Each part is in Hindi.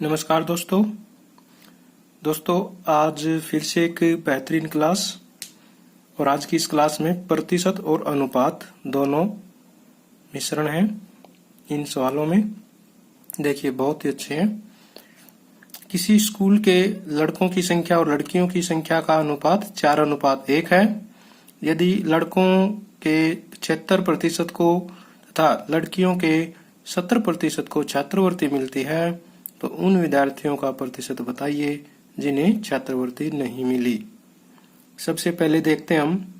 नमस्कार दोस्तों आज फिर से एक बेहतरीन क्लास। और आज की इस क्लास में प्रतिशत और अनुपात दोनों मिश्रण हैं इन सवालों में। देखिए बहुत ही अच्छे हैं। किसी स्कूल के लड़कों की संख्या और लड़कियों की संख्या का अनुपात 4:1 है। यदि लड़कों के 75% को तथा लड़कियों के 70% को छात्रवृत्ति मिलती है तो उन विद्यार्थियों का प्रतिशत बताइए जिन्हें छात्रवृत्ति नहीं मिली। सबसे पहले देखते हैं हम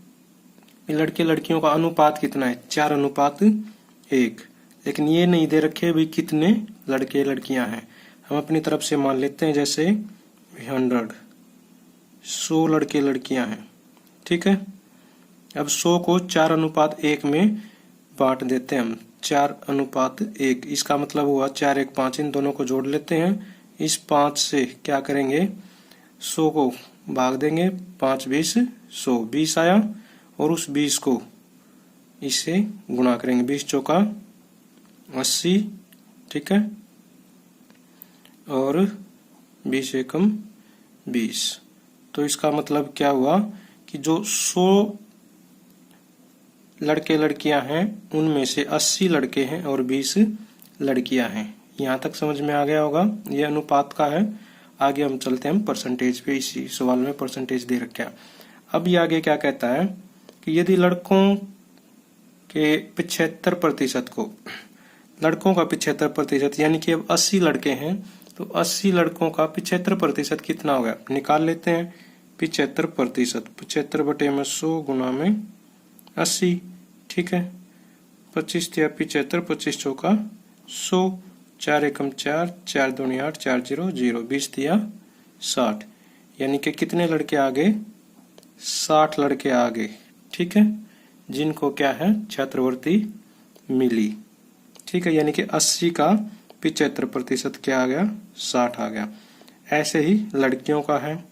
लड़के लड़कियों का अनुपात कितना है, 4:1। लेकिन ये नहीं दे रखे भाई कितने लड़के लड़कियां हैं। हम अपनी तरफ से मान लेते हैं जैसे 100 लड़के लड़कियां हैं। ठीक है, अब 100 को 4:1 में बांट देते हैं हम। 4:1 इसका मतलब हुआ 4 1 5। इन दोनों को जोड़ लेते हैं। इस 5 से क्या करेंगे, 100 को भाग देंगे। 5 20 100, 20 आया और उस 20 को इससे गुणा करेंगे। 20 चौका 80। ठीक है, और 20 एकम 20। तो इसका मतलब क्या हुआ कि जो 100 लड़के लड़कियां हैं उनमें से 80 लड़के हैं और 20 लड़कियां हैं। यहाँ तक समझ में आ गया होगा। यह अनुपात का है। आगे हम चलते हैं परसेंटेज पे। इसी सवाल में परसेंटेज दे रखा है। अब ये आगे क्या कहता है कि यदि लड़कों के 75% को, लड़कों का 75% यानी कि अब 80 लड़के हैं तो 80 लड़कों का 75% कितना हो गया, निकाल लेते हैं। 75%, 75/100 गुणा में 80। ठीक है, 25 तिया 75, 25 चौका 100, 4 एकम 4, 4 दूनी 8, 4 0 0, 20 तिया 60। यानी कि कितने लड़के आ गए, 60 लड़के आ गए। ठीक है, जिनको क्या है छात्रवृत्ति मिली। ठीक है, यानी कि 80 का 75% क्या आ गया, 60 आ गया। ऐसे ही लड़कियों का है।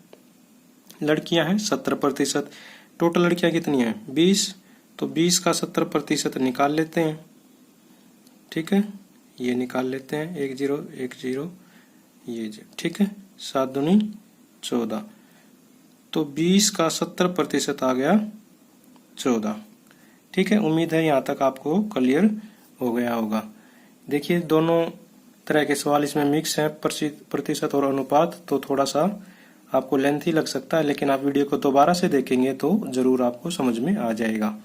लड़कियां हैं 70%। टोटल लड़कियां कितनी हैं, 20। तो 20 का 70% निकाल लेते हैं। ठीक है, ये निकाल लेते हैं। 1 0 1 0 ये 0। ठीक है, 7 दूनी 14। तो 20 का 70% आ गया 14। ठीक है, उम्मीद है यहाँ तक आपको क्लियर हो गया होगा। देखिए दोनों तरह के सवाल इसमें मिक्स हैं, प्रतिशत और अनुपात। तो थोड़ा सा आपको लेंथी लग सकता है, लेकिन आप वीडियो को दोबारा से देखेंगे तो जरूर आपको समझ में आ जाएगा।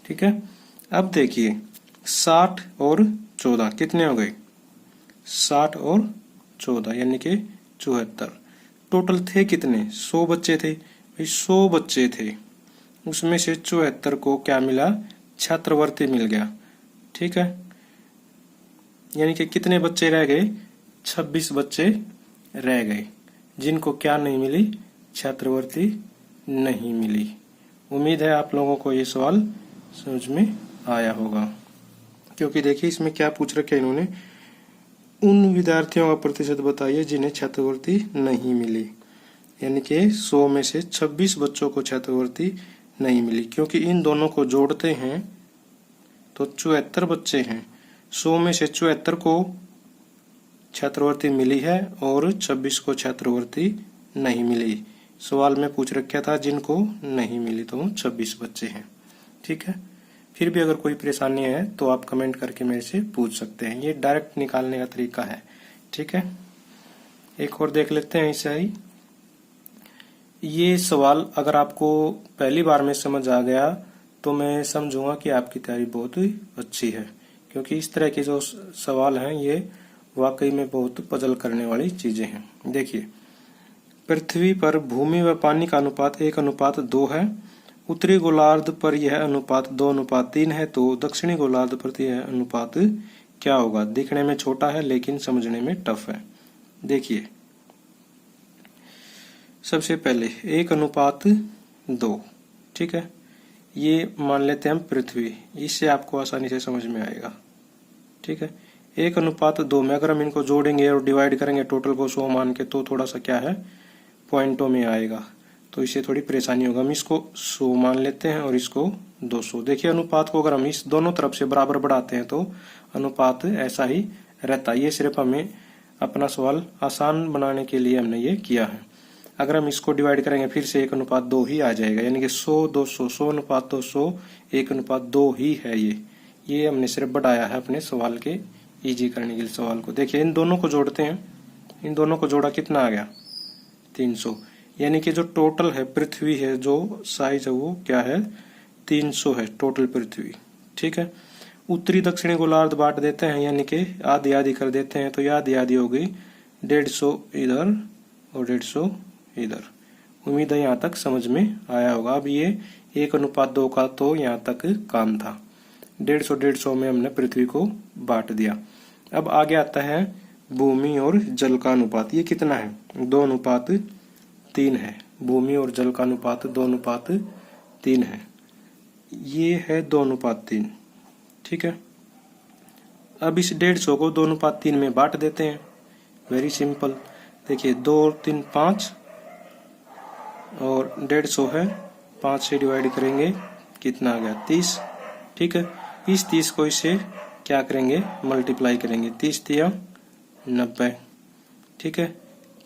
ठीक है, अब देखिए 60 और 14 कितने हो गए, 60 और 14 यानी कि 74। टोटल थे कितने, 100 बच्चे थे। 100 बच्चे थे, उसमें से 74 को क्या मिला, छात्रवृत्ति मिल गया। ठीक है, यानी कि कितने बच्चे रह गए, 26 बच्चे रह गए जिनको क्या नहीं मिली, छात्रवृत्ति नहीं मिली। उम्मीद है आप लोगों को ये सवाल समझ में आया होगा, क्योंकि देखिए इसमें क्या पूछ रखे इन्होंने, उन विद्यार्थियों का प्रतिशत बताइए जिन्हें छात्रवृत्ति नहीं मिली। यानी कि 100 में से 26 बच्चों को छात्रवृत्ति नहीं मिली, क्योंकि इन दोनों को जोड़ते हैं तो 74 बच्चे हैं। 100 में से 74 को छात्रवृत्ति मिली है और 26 को छात्रवृत्ति नहीं मिली। सवाल में पूछ रखा था जिनको नहीं मिली, तो 26 बच्चे हैं। ठीक है, फिर भी अगर कोई परेशानी है तो आप कमेंट करके मेरे से पूछ सकते हैं। ये डायरेक्ट निकालने का तरीका है। ठीक है, एक और देख लेते हैं ऐसा ही। ये सवाल अगर आपको पहली बार में समझ आ गया तो मैं समझूंगा कि आपकी तैयारी बहुत ही अच्छी है, क्योंकि इस तरह के जो सवाल हैं ये वाकई में बहुत पजल करने वाली चीजें हैं। देखिए, पृथ्वी पर भूमि व पानी का अनुपात 1:2 है। उत्तरी गोलार्ध पर यह अनुपात 2:3 है। तो दक्षिणी गोलार्ध पर यह अनुपात क्या होगा। दिखने में छोटा है लेकिन समझने में टफ है। देखिए सबसे पहले 1:2। ठीक है, ये मान लेते हैं हम पृथ्वी। इससे आपको आसानी से समझ में आएगा। ठीक है, 1:2 में अगर हम इनको जोड़ेंगे और डिवाइड करेंगे टोटल को 100 मान के, तो थोड़ा सा क्या है पॉइंटों में आएगा, तो इससे थोड़ी परेशानी होगा। हम इसको 100 मान लेते हैं और इसको 200। देखिए अनुपात को अगर हम इस दोनों तरफ से बराबर बढ़ाते हैं तो अनुपात ऐसा ही रहता है। ये सिर्फ हमें अपना सवाल आसान बनाने के लिए हमने ये किया है। अगर हम इसको डिवाइड करेंगे फिर से 1:2 ही आ जाएगा, यानी कि 100:200, 100:200, 1:2 ही है ये हमने सिर्फ बढ़ाया है अपने सवाल के इजी करने के लिए सवाल को। देखिए इन दोनों को जोड़ते हैं, इन दोनों को जोड़ा कितना आ गया 300, यानी कि जो टोटल है पृथ्वी है, जो साइज है वो क्या है 300 है टोटल पृथ्वी। ठीक है, उत्तरी दक्षिणी गोलार्ध बांट देते हैं, यानी कि आधी आधी कर देते हैं, तो ये आधी आधी हो गई, 150 इधर और 150 इधर। उम्मीद है यहाँ तक समझ में आया होगा। अब ये 1:2 का तो यहाँ तक काम था, 150 में हमने पृथ्वी को बांट दिया। अब आगे आता है भूमि और जल का अनुपात। ये कितना है 2:3 है, भूमि और जल का अनुपात 2:3 है, ये है 2:3। ठीक है, अब इस 150 को 2:3 में बांट देते हैं, वेरी सिंपल। देखिए 2 और 3 5 और 150 है, 5 से डिवाइड करेंगे कितना आ गया 30। ठीक है, इस 30 को इससे क्या करेंगे मल्टीप्लाई करेंगे, 30 तिया 90। ठीक है,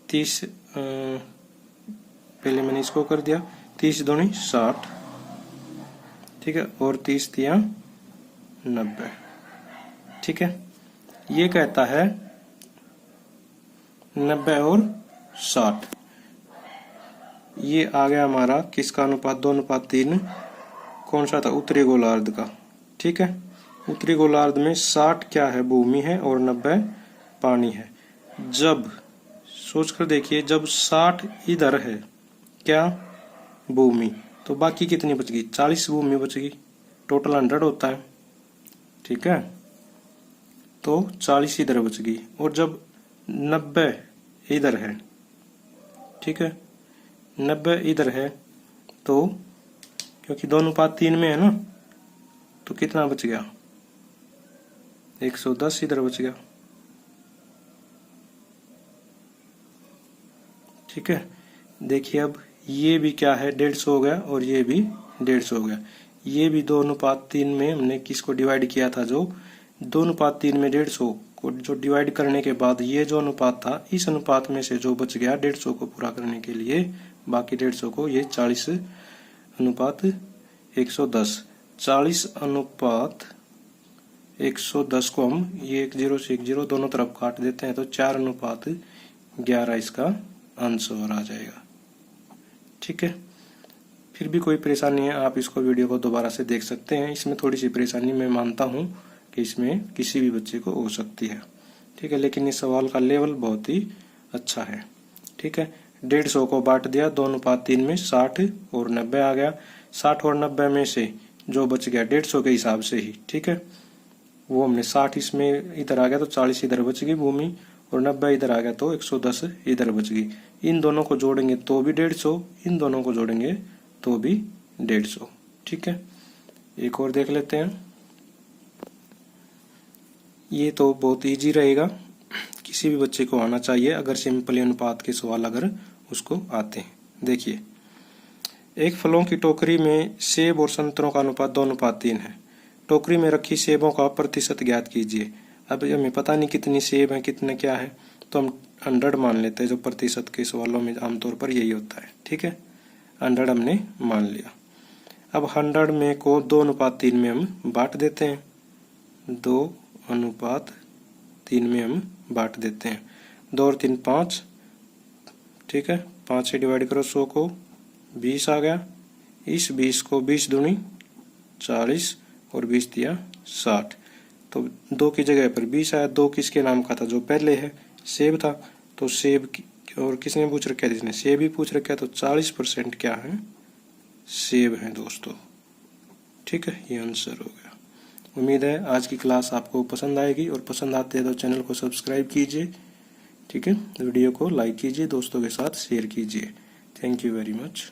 30 पहले मैंने इसको कर दिया, 30 दूनी 60। ठीक है, और 30 तिया 90। ठीक है, ये कहता है 90 और 60, ये आ गया हमारा किसका अनुपात 2:3, कौन सा था उत्तरी गोलार्ध का। ठीक है, उत्तरी गोलार्ध में 60 क्या है भूमि है और 90 पानी है। जब सोचकर देखिए, जब 60 इधर है क्या भूमि, तो बाकी कितनी बच गई 40 भूमि बच गई, टोटल 100 होता है। ठीक है, तो 40 इधर बच गई, और जब 90 इधर है, ठीक है 90 इधर है, तो क्योंकि 2:3 में है ना, तो कितना बच गया 110 इधर बच गया। ठीक है, देखिए अब ये भी क्या है 150 हो गया और ये भी 150 हो गया। ये भी 2:3 में हमने किसको डिवाइड किया था, जो 2:3 में 150 को जो डिवाइड करने के बाद ये जो अनुपात था, इस अनुपात में से जो बच गया 150 को पूरा करने के लिए, बाकी 150 को, ये 40:110, 40:110 को हम ये 1 0 से 1 0 दोनों तरफ काट देते हैं, तो 4:11 इसका आंसर आ जाएगा। ठीक है, फिर भी कोई परेशानी है आप इसको वीडियो को दोबारा से देख सकते हैं। इसमें थोड़ी सी परेशानी मैं मानता हूँ कि इसमें किसी भी बच्चे को हो सकती है। ठीक है, लेकिन इस सवाल का लेवल बहुत ही अच्छा है। ठीक है, 150 को बांट दिया 2:3 में, 60 और 90 आ गया। 60 और 90 में से जो बच गया 150 के हिसाब से ही, ठीक है, वो हमने 60 इसमें इधर आ गया तो 40 इधर बच गई भूमि, और 90 इधर आ गया तो 110 इधर बच गई। इन दोनों को जोड़ेंगे तो भी 150, इन दोनों को जोड़ेंगे तो भी 150। ठीक है, एक और देख लेते हैं। ये तो बहुत इजी रहेगा, किसी भी बच्चे को आना चाहिए अगर सिंपल अनुपात के सवाल अगर उसको आते हैं। देखिए, एक फलों की टोकरी में सेब और संतरों का अनुपात 2:3 है। टोकरी में रखी सेबों का प्रतिशत ज्ञात कीजिए। अब हमें पता नहीं कितनी सेब है कितने क्या है, तो हम 100 मान लेते हैं, जो प्रतिशत के सवालों में आमतौर पर यही होता है। ठीक है, 100 हमने मान लिया। अब 100 में को 2:3 में हम बांट देते हैं, 2:3 में हम बांट देते हैं। 2 और 3 5, ठीक है, 5 से डिवाइड करो 100 को, 20 आ गया। इस 20 को 20 दूनी 40 और 20 दिया 60, तो 2 की जगह पर 20 आया। 2 किसके नाम का था, जो पहले है सेब था, तो सेब की, और किसने पूछ रखा है, जिसने सेब ही पूछ रखा है, तो 40% क्या है सेब है दोस्तों। ठीक है, ये आंसर हो गया। उम्मीद है आज की क्लास आपको पसंद आएगी, और पसंद आते हैं तो चैनल को सब्सक्राइब कीजिए। ठीक है, वीडियो को लाइक कीजिए, दोस्तों के साथ शेयर कीजिए। Thank you very much.